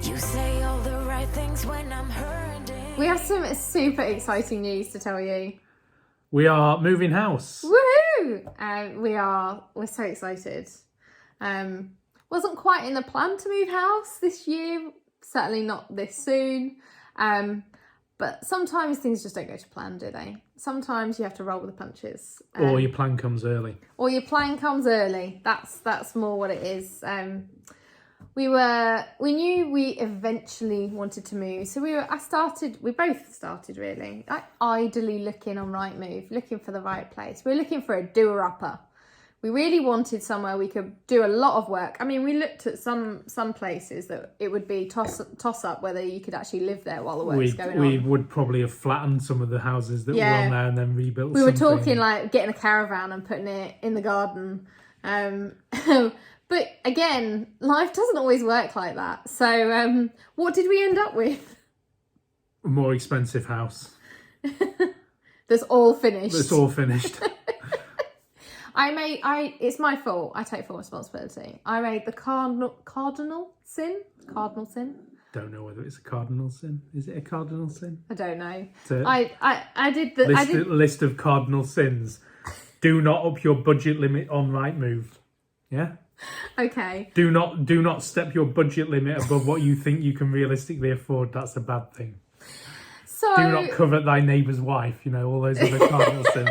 You say all the right things when I'm hurting. We have some super exciting news to tell you. We are moving house. Woohoo! We're so excited. Wasn't quite in the plan to move house this year, certainly not this soon. But sometimes things just don't go to plan, do they? Sometimes you have to roll with the punches. Or your plan comes early. Or your plan comes early. That's more what it is. We knew we eventually wanted to move. So we both started really, like idly looking on Rightmove, looking for the right place. We were looking for a doer-upper. We really wanted somewhere we could do a lot of work. I mean, we looked at some places that it would be toss up whether you could actually live there while the work's going on. We would probably have flattened some of the houses that were on there and then rebuilt. We were talking like getting a caravan and putting it in the garden. But again, life doesn't always work like that. So what did we end up with? A more expensive house. That's all finished. It's my fault. I take full responsibility. I made the cardinal sin. Don't know whether it's a cardinal sin. Is it a cardinal sin? I don't know. I did the list of cardinal sins. Do not up your budget limit on Rightmove. Yeah. Okay. Do not step your budget limit above what you think you can realistically afford. That's a bad thing. So do not covet thy neighbour's wife. You know, all those other cardinal sins.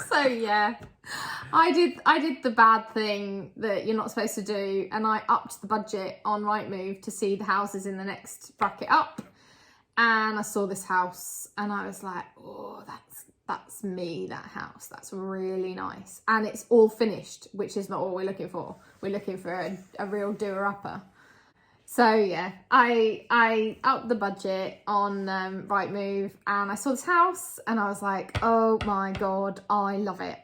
So yeah, I did the bad thing that you're not supposed to do, and I upped the budget on Rightmove to see the houses in the next bracket up, and I saw this house, and I was like, oh, that's me, that house. That's really nice, and it's all finished, which is not what we're looking for. We're looking for a real doer-upper. So yeah, I upped the budget on Rightmove, and I saw this house and I was like, oh my God, I love it.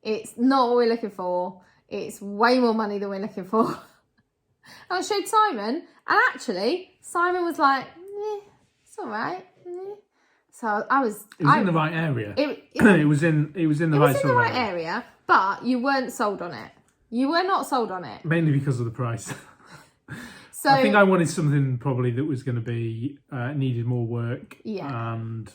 It's not what we're looking for. It's way more money than we're looking for. And I showed Simon, and actually Simon was like, it's all right. So I was... It was in the right area. It was in the right area, but you weren't sold on it. You were not sold on it. Mainly because of the price. So, I think I wanted something probably that was going to be needed more work. Yeah. And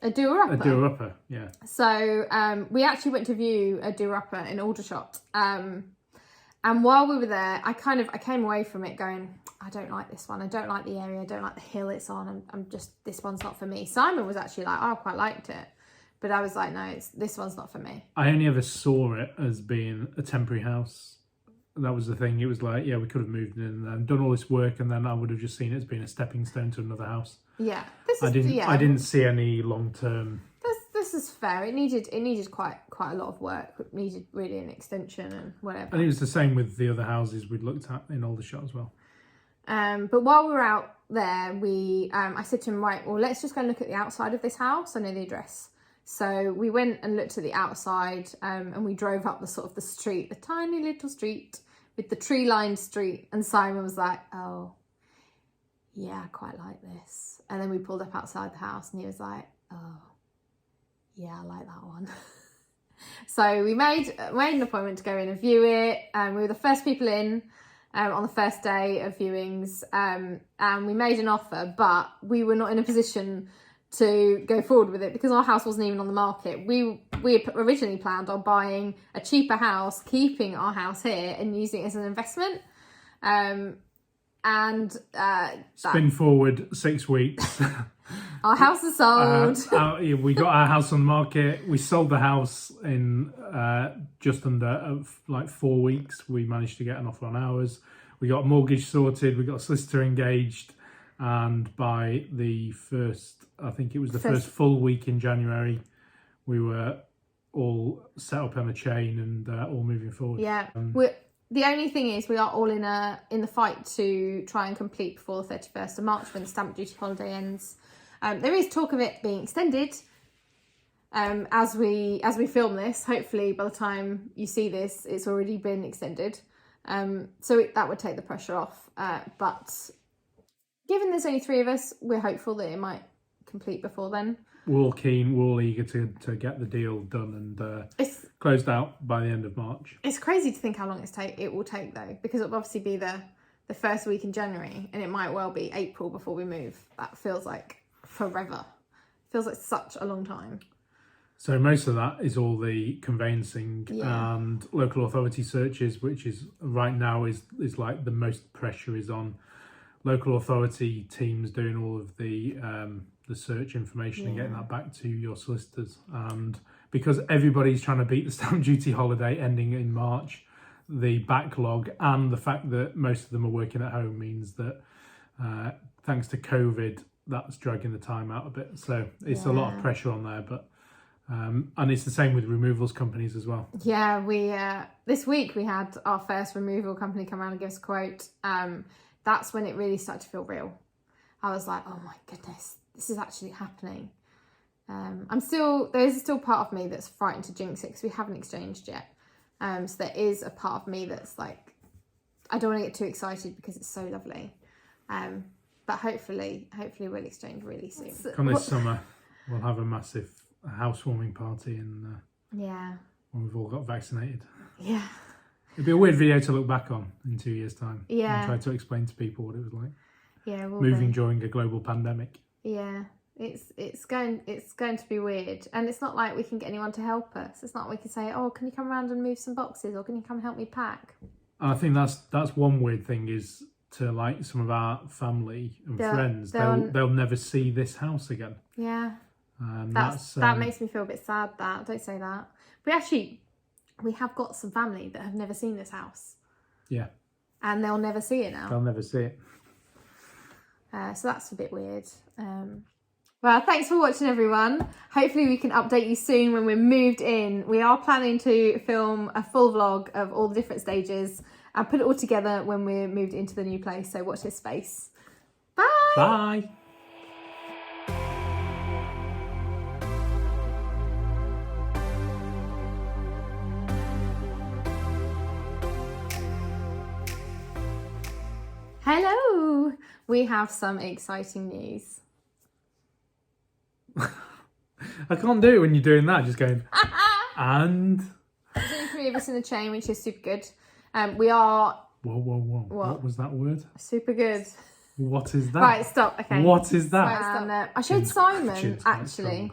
a doer-upper. A doer-upper, yeah. So we actually went to view a doer-upper in Aldershot. And while we were there, I came away from it going, I don't like this one. I don't like the area. I don't like the hill it's on. I'm just, this one's not for me. Simon was actually like, oh, I quite liked it. But I was like, no, this one's not for me. I only ever saw it as being a temporary house. That was the thing. It was like, yeah, we could have moved in and done all this work, and then I would have just seen it as being a stepping stone to another house. Yeah, I didn't see any long term. This is fair. It needed quite a lot of work. It needed really an extension and whatever. And it was the same with the other houses we'd looked at in Aldershot as well. But while we were out there, I said to him, right, well, let's just go and look at the outside of this house. I know the address. So we went and looked at the outside, and we drove up the street, the tiny little street with the tree-lined street. And Simon was like, oh, yeah, I quite like this. And then we pulled up outside the house, and he was like, oh, yeah, I like that one. So we made an appointment to go in and view it. We were the first people in on the first day of viewings, and we made an offer, but we were not in a position to go forward with it because our house wasn't even on the market. We originally planned on buying a cheaper house, keeping our house here and using it as an investment. Spin forward 6 weeks. Our house is sold. We got our house on the market. We sold the house in just under 4 weeks. We managed to get an offer on ours. We got a mortgage sorted. We got a solicitor engaged. And by the first, I think it was the first full week in January, we were all set up on a chain and all moving forward. Yeah. The only thing is we are all in the fight to try and complete before the 31st of March when the stamp duty holiday ends. There is talk of it being extended as we film this. Hopefully by the time you see this, it's already been extended. So that would take the pressure off. But given there's only 3 of us, we're hopeful that it might complete before then. We're all keen, we're all eager to get the deal done and closed out by the end of March. It's crazy to think how long it will take though, because it'll obviously be the the first week in January, and it might well be April before we move. That feels like forever. Feels like such a long time. So most of that is all the conveyancing and local authority searches, which is right now is like the most pressure is on local authority teams doing all of the search information and getting that back to your solicitors. And because everybody's trying to beat the stamp duty holiday ending in March, the backlog and the fact that most of them are working at home means that thanks to COVID, that's dragging the time out a bit. So it's a lot of pressure on there, but and it's the same with removals companies as well. Yeah, we this week we had our first removal company come around and give us a quote. That's when it really started to feel real. I was like, oh my goodness, this is actually happening. There's still part of me that's frightened to jinx it because we haven't exchanged yet. So there is a part of me that's like, I don't want to get too excited because it's so lovely. But hopefully we'll exchange really soon. Come this summer, we'll have a massive housewarming party and when we've all got vaccinated. Yeah. It'd be a weird video to look back on in 2 years' time. Yeah. And try to explain to people what it was like. Yeah, moving during a global pandemic. Yeah. It's going to be weird, and it's not like we can get anyone to help us. It's not like we can say, oh, can you come around and move some boxes, or can you come help me pack? I think that's one weird thing is to like some of our family and friends, they'll never see this house again. Yeah, that makes me feel a bit sad. That don't say that. We have got some family that have never seen this house. Yeah, and they'll never see it now. They'll never see it. So that's a bit weird. Well, thanks for watching, everyone. Hopefully we can update you soon when we're moved in. We are planning to film a full vlog of all the different stages and put it all together when we're moved into the new place. So watch this space. Bye. Bye. Hello. We have some exciting news. I can't do it when you're doing that, just going, and... There's only 3 of us in the chain, which is super good. We are... Whoa. What was that word? Super good. What is that? Right, stop. Okay. What is that? Right, I showed Simon, actually.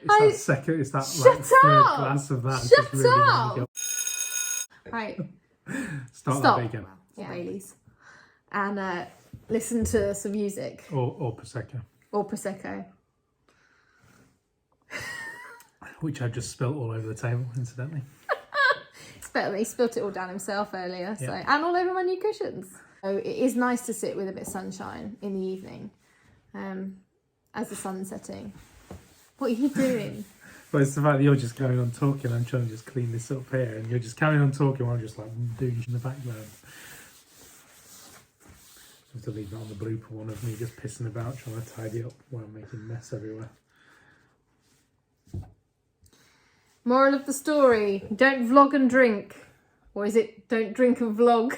It's that third glass of that. Shut really up! Right. Start that again. Yeah. Baileys. And listen to some music. Or Prosecco. Or Prosecco. Which I just spilt all over the table, incidentally. It's better that he spilt it all down himself earlier. Yeah. So, and all over my new cushions. So it is nice to sit with a bit of sunshine in the evening as the sun's setting. What are you doing? Well, it's the fact that you're just carrying on talking. I'm trying to just clean this up here, and you're just carrying on talking while I'm just like doing in the background. I have to leave that on the blooper one of me just pissing about trying to tidy up while I'm making a mess everywhere. Moral of the story, don't vlog and drink. Or is it don't drink and vlog?